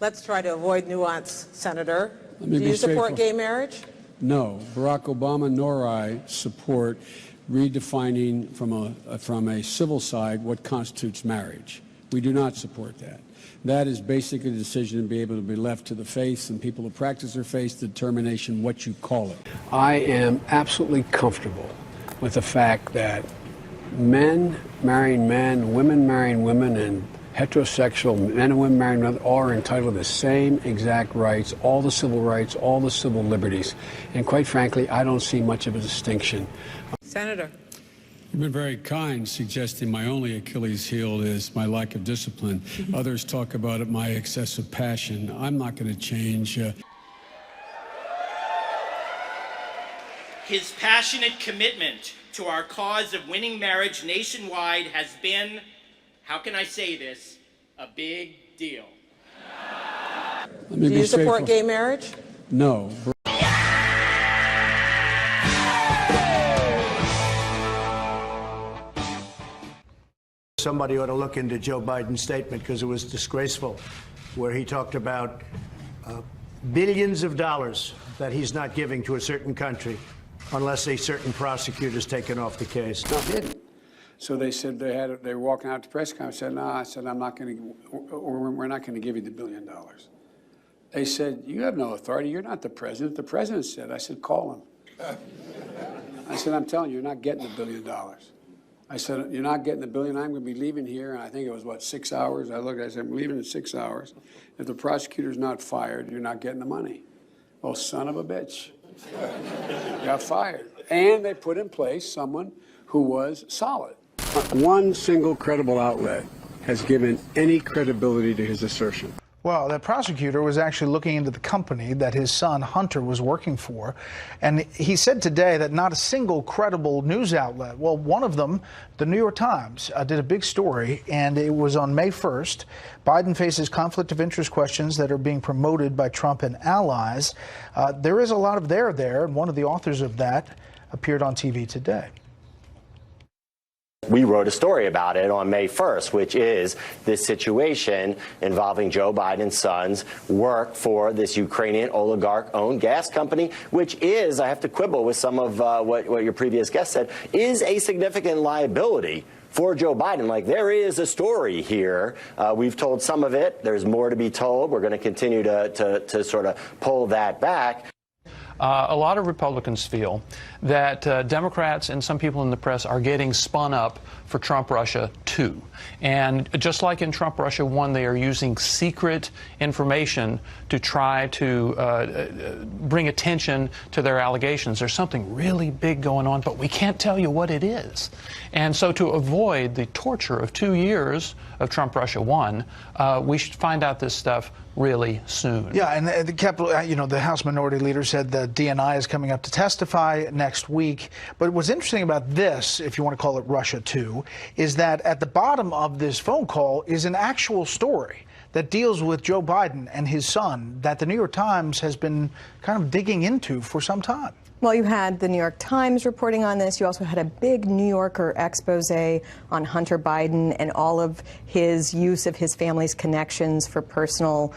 Let's try to avoid nuance, Senator. Do you support gay marriage? No. Barack Obama nor I support redefining from a civil side what constitutes marriage. We do not support that. That is basically a decision to be able to be left to the faith and people who practice their faith determination what you call it. I am absolutely comfortable with the fact that men marrying men, women marrying women, and heterosexual men and women marrying women all are entitled to the same exact rights, all the civil rights, all the civil liberties. And quite frankly, I don't see much of a distinction. Senator. You've been very kind, suggesting my only Achilles heel is my lack of discipline. Others talk about it, my excessive passion. I'm not going to change. His passionate commitment to our cause of winning marriage nationwide has been, how can I say this, a big deal. Do you support gay marriage? No. Somebody ought to look into Joe Biden's statement because it was disgraceful, where he talked about billions of dollars that he's not giving to a certain country unless a certain prosecutor is taken off the case. No, didn't. So they said they were walking out to press conference. I said, no, I said, I'm not going to, we're not going to give you the $1 billion. They said, you have no authority. You're not the president. The president said. I said, call him. I said, I'm telling you, you're not getting the $1 billion. I said, you're not getting the $1 billion. I'm going to be leaving here. And I think it was, 6 hours? I looked, I said, I'm leaving in 6 hours. If the prosecutor's not fired, you're not getting the money. Well, son of a bitch. Got fired. And they put in place someone who was solid. One single credible outlet has given any credibility to his assertion. Well, that prosecutor was actually looking into the company that his son, Hunter, was working for. And he said today that not a single credible news outlet, well, one of them, the New York Times, did a big story, and it was on May 1st. Biden faces conflict of interest questions that are being promoted by Trump and allies. There is a lot of there, and one of the authors of that appeared on TV today. We wrote a story about it on May 1st, which is this situation involving Joe Biden's son's work for this Ukrainian oligarch-owned gas company, which is, I have to quibble with some of what your previous guest said, is a significant liability for Joe Biden. Like, there is a story here. We've told some of it. There's more to be told. We're going to continue to sort of pull that back. A lot of Republicans feel that Democrats and some people in the press are getting spun up for Trump-Russia 2. And just like in Trump-Russia 1, they are using secret information to try to bring attention to their allegations. There's something really big going on, but we can't tell you what it is. And so to avoid the torture of 2 years of Trump-Russia 1, we should find out this stuff really soon. Yeah, and the Capitol, the House Minority Leader said the DNI is coming up to testify next week. But what's interesting about this, if you want to call it Russia 2, is that at the bottom of this phone call is an actual story that deals with Joe Biden and his son that the New York Times has been kind of digging into for some time. Well, you had the New York Times reporting on this. You also had a big New Yorker expose on Hunter Biden and all of his use of his family's connections for personal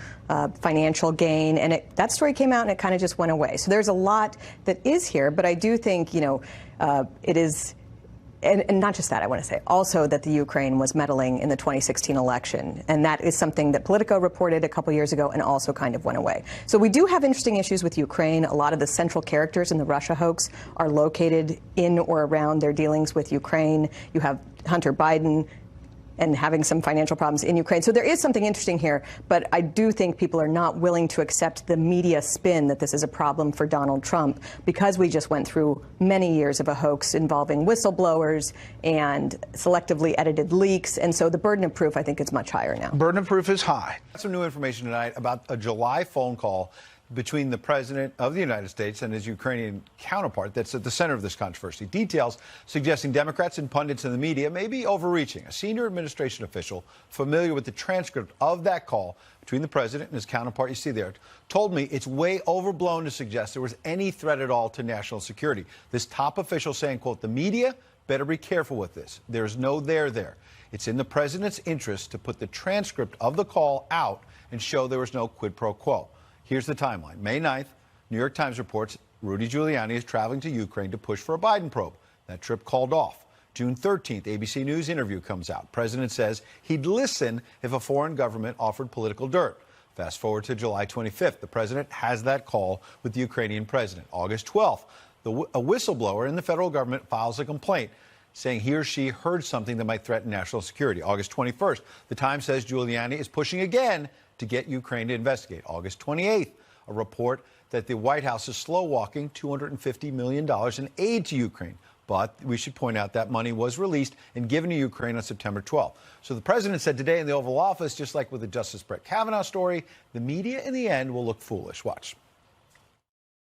financial gain. And that story came out and it kind of just went away. So there's a lot that is here. But I do think, it is. And not just that, I want to say also that the Ukraine was meddling in the 2016 election. And that is something that Politico reported a couple years ago and also kind of went away. So we do have interesting issues with Ukraine. A lot of the central characters in the Russia hoax are located in or around their dealings with Ukraine. You have Hunter Biden and having some financial problems in Ukraine. So there is something interesting here, but I do think people are not willing to accept the media spin that this is a problem for Donald Trump because we just went through many years of a hoax involving whistleblowers and selectively edited leaks. And so the burden of proof, I think, is much higher now. Burden of proof is high. Some new information tonight about a July phone call between the President of the United States and his Ukrainian counterpart that's at the center of this controversy. Details suggesting Democrats and pundits in the media may be overreaching. A senior administration official familiar with the transcript of that call between the President and his counterpart, you see there, told me it's way overblown to suggest there was any threat at all to national security. This top official saying, quote, the media better be careful with this. There's no there. It's in the president's interest to put the transcript of the call out and show there was no quid pro quo. Here's the timeline. May 9th, New York Times reports Rudy Giuliani is traveling to Ukraine to push for a Biden probe. That trip called off. June 13th, ABC News interview comes out. President says he'd listen if a foreign government offered political dirt. Fast forward to July 25th. The president has that call with the Ukrainian president. August 12th, a whistleblower in the federal government files a complaint saying he or she heard something that might threaten national security. August 21st, the Times says Giuliani is pushing again to get Ukraine to investigate. August 28th, a report that the White House is slow-walking $250 million in aid to Ukraine. But we should point out that money was released and given to Ukraine on September 12th. So the president said today in the Oval Office, just like with the Justice Brett Kavanaugh story, the media in the end will look foolish. Watch.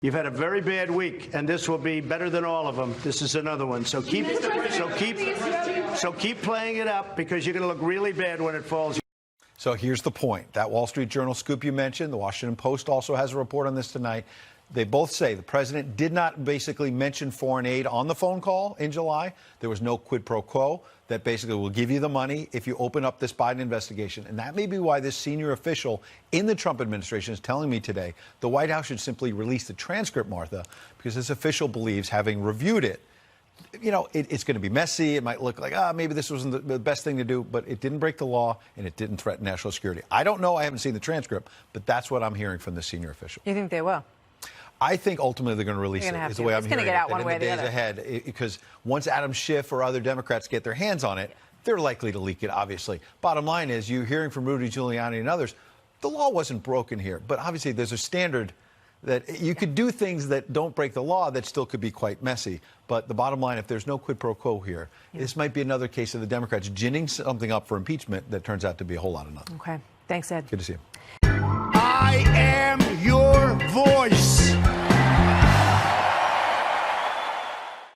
You've had a very bad week, and this will be better than all of them. This is another one. So keep playing it up, because you're going to look really bad when it falls. So here's the point. That Wall Street Journal scoop you mentioned, the Washington Post also has a report on this tonight. They both say the president did not basically mention foreign aid on the phone call in July. There was no quid pro quo that basically will give you the money if you open up this Biden investigation. And that may be why this senior official in the Trump administration is telling me today the White House should simply release the transcript, Martha, because this official believes, having reviewed it, you know, it's going to be messy. It might look like, maybe this wasn't the best thing to do, but it didn't break the law and it didn't threaten national security. I don't know. I haven't seen the transcript, but that's what I'm hearing from the senior official. You think they will? I think ultimately they're going to release it, is the way I'm hearing it. It's going to get out one way or the other. Ahead, because once Adam Schiff or other Democrats get their hands on it, they're likely to leak it, obviously. Bottom line is, you're hearing from Rudy Giuliani and others, the law wasn't broken here. But obviously there's a standard that you could do things that don't break the law that still could be quite messy. But the bottom line, if there's no quid pro quo here, this might be another case of the Democrats ginning something up for impeachment that turns out to be a whole lot of nothing. Okay. Thanks, Ed. Good to see you.